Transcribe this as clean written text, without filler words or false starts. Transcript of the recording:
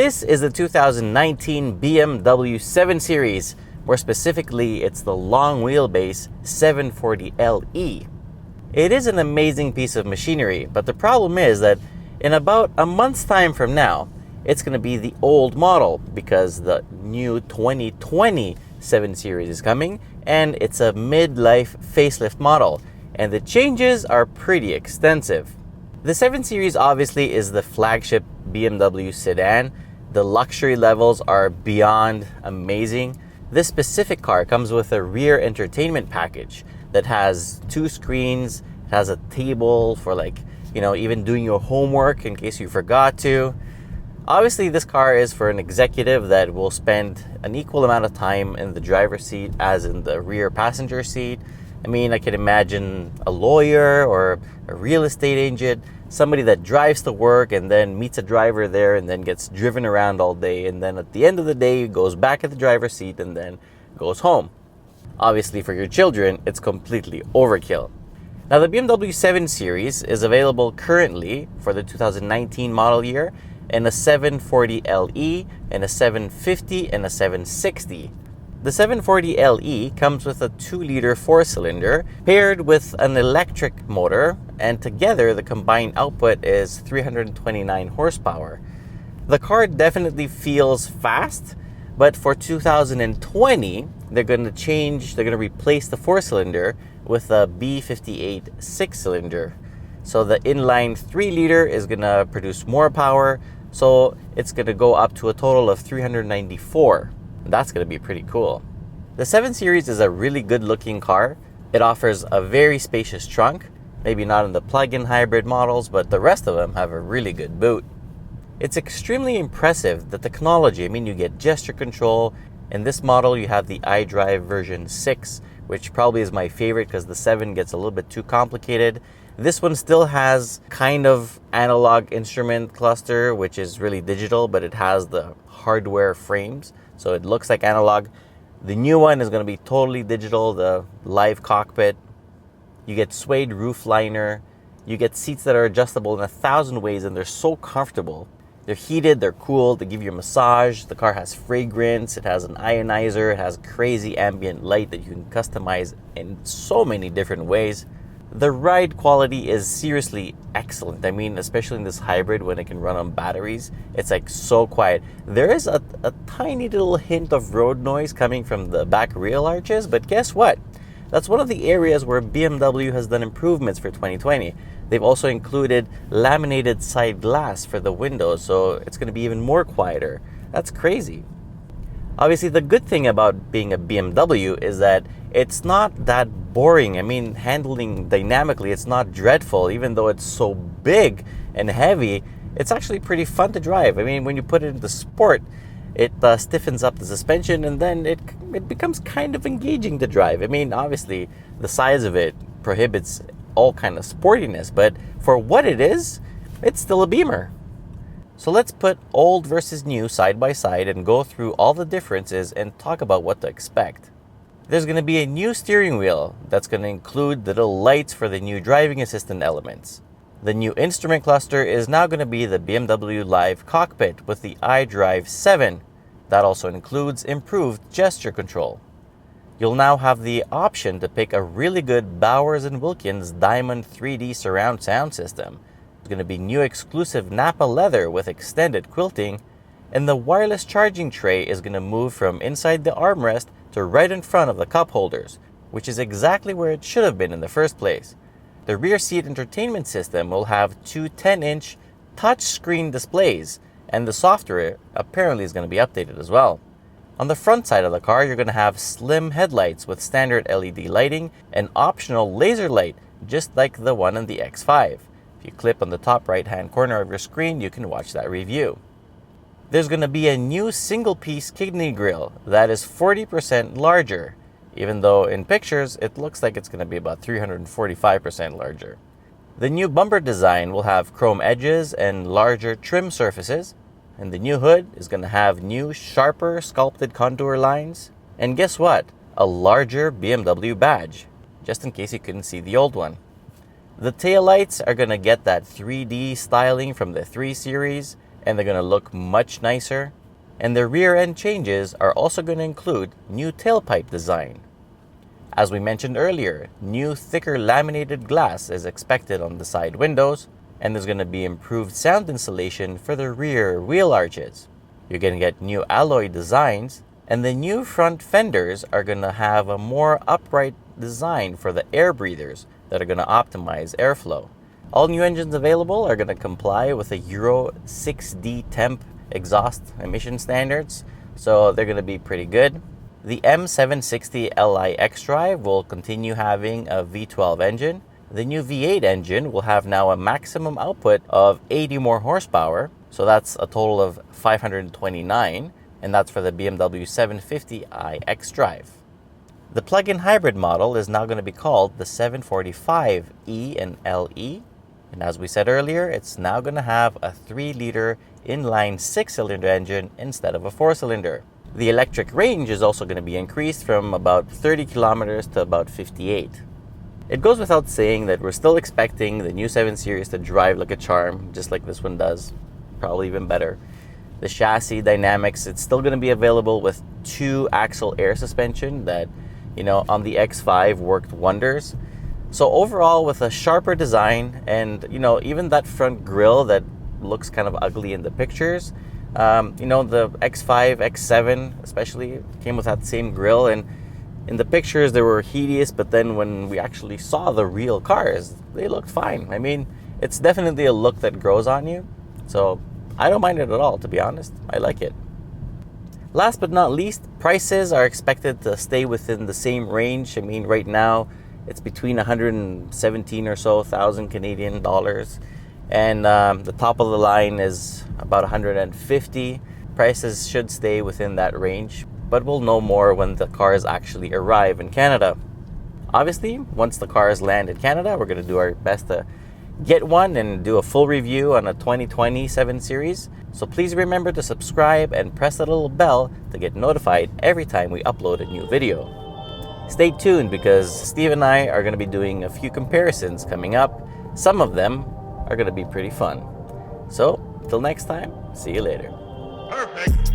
This is the 2019 BMW 7 Series. More specifically, it's the long wheelbase 740LE. It is an amazing piece of machinery, but the problem is that in about a month's time from now, it's going to be the old model because the new 2020 7 Series is coming and it's a mid-life facelift model, and the changes are pretty extensive. The 7 Series obviously is the flagship BMW sedan. The luxury levels are beyond amazing. This specific car comes with a rear entertainment package that has 2 screens, it has a table for even doing your homework in case you forgot to. Obviously, this car is for an executive that will spend an equal amount of time in the driver's seat as in the rear passenger seat. I can imagine a lawyer or a real estate agent, somebody that drives to work and then meets a driver there and then gets driven around all day, and then at the end of the day goes back at the driver's seat and then goes home. Obviously, for your children, it's completely overkill. Now, the BMW 7 Series is available currently for the 2019 model year in a 740LE, and a 750, and a 760. The 740LE comes with a 2-liter 4-cylinder paired with an electric motor, and together the combined output is 329 horsepower. The car definitely feels fast, but for 2020, they're going to replace the 4-cylinder with a B58 6-cylinder. So the inline 3-liter is going to produce more power, so it's going to go up to a total of 394. That's going to be pretty cool. The 7 Series is a really good looking car. It offers a very spacious trunk, maybe not in the plug-in hybrid models, but the rest of them have a really good boot. It's extremely impressive, the technology. You get gesture control. In this model, you have the iDrive version 6, which probably is my favorite because the 7 gets a little bit too complicated. This one still has kind of analog instrument cluster, which is really digital, but it has the hardware frames, so it looks like analog. The new one is going to be totally digital, the live cockpit. You get suede roof liner. You get seats that are adjustable in 1,000 ways, and they're so comfortable. They're heated, they're cooled, they give you a massage. The car has fragrance, it has an ionizer, it has crazy ambient light that you can customize in so many different ways. The ride quality is seriously excellent. Especially in this hybrid when it can run on batteries, it's so quiet. There is a tiny little hint of road noise coming from the back rail arches, but guess what? That's one of the areas where BMW has done improvements for 2020. They've also included laminated side glass for the windows, so it's going to be even more quieter. That's crazy. Obviously, the good thing about being a BMW is that it's not that boring. Handling dynamically, it's not dreadful. Even though it's so big and heavy, it's actually pretty fun to drive. When you put it into sport, it stiffens up the suspension, and then it becomes kind of engaging to drive. Obviously, the size of it prohibits all kind of sportiness, but for what it is, it's still a Beamer. So let's put old versus new side by side and go through all the differences and talk about what to expect. There's going to be a new steering wheel that's going to include little lights for the new driving assistant elements. The new instrument cluster is now going to be the BMW Live Cockpit with the iDrive 7. That also includes improved gesture control. You'll now have the option to pick a really good Bowers & Wilkins Diamond 3D surround sound system. There's going to be new exclusive Napa leather with extended quilting, and the wireless charging tray is going to move from inside the armrest to right in front of the cup holders, which is exactly where it should have been in the first place. The rear seat entertainment system will have 2 10-inch touchscreen displays, and the software apparently is going to be updated as well. On the front side of the car, you're going to have slim headlights with standard LED lighting and optional laser light, just like the one in the X5. If you clip on the top right-hand corner of your screen, you can watch that review. There's going to be a new single-piece kidney grille that is 40% larger, even though in pictures it looks like it's going to be about 345% larger. The new bumper design will have chrome edges and larger trim surfaces, and the new hood is going to have new, sharper sculpted contour lines. And guess what? A larger BMW badge, just in case you couldn't see the old one. The taillights are going to get that 3D styling from the 3 Series, and they're going to look much nicer. And the rear end changes are also going to include new tailpipe design. As we mentioned earlier, new thicker laminated glass is expected on the side windows, and there's going to be improved sound insulation for the rear wheel arches. You're going to get new alloy designs, and the new front fenders are going to have a more upright design for the air breathers that are going to optimize airflow. All new engines available are going to comply with the Euro 6D temp exhaust emission standards, so they're going to be pretty good. The M760 Li xDrive will continue having a V12 engine. The new V8 engine will have now a maximum output of 80 more horsepower, so that's a total of 529, and that's for the BMW 750i xDrive. The plug-in hybrid model is now going to be called the 745e and LE, and as we said earlier, it's now going to have a 3-liter inline 6-cylinder engine instead of a 4-cylinder. The electric range is also going to be increased from about 30 kilometers to about 58. It goes without saying that we're still expecting the new 7 Series to drive like a charm, just like this one does, probably even better. The chassis dynamics, it's still going to be available with 2-axle air suspension that, on the X5 worked wonders. So overall, with a sharper design and, even that front grille that looks kind of ugly in the pictures, the X5, X7 especially came with that same grille, and in the pictures they were hideous, but then when we actually saw the real cars, they looked fine. I mean, it's definitely a look that grows on you, so I don't mind it at all, to be honest. I like it. Last but not least, prices are expected to stay within the same range. I mean, right now it's between 117 or so thousand Canadian dollars. And the top of the line is about 150. Prices should stay within that range, but we'll know more when the cars actually arrive in Canada. Obviously, once the cars land in Canada, we're going to do our best to get one and do a full review on a 2020 7 Series. So please remember to subscribe and press the little bell to get notified every time we upload a new video. Stay tuned because Steve and I are going to be doing a few comparisons coming up. Some of them are going to be pretty fun. So, till next time, see you later. Perfect.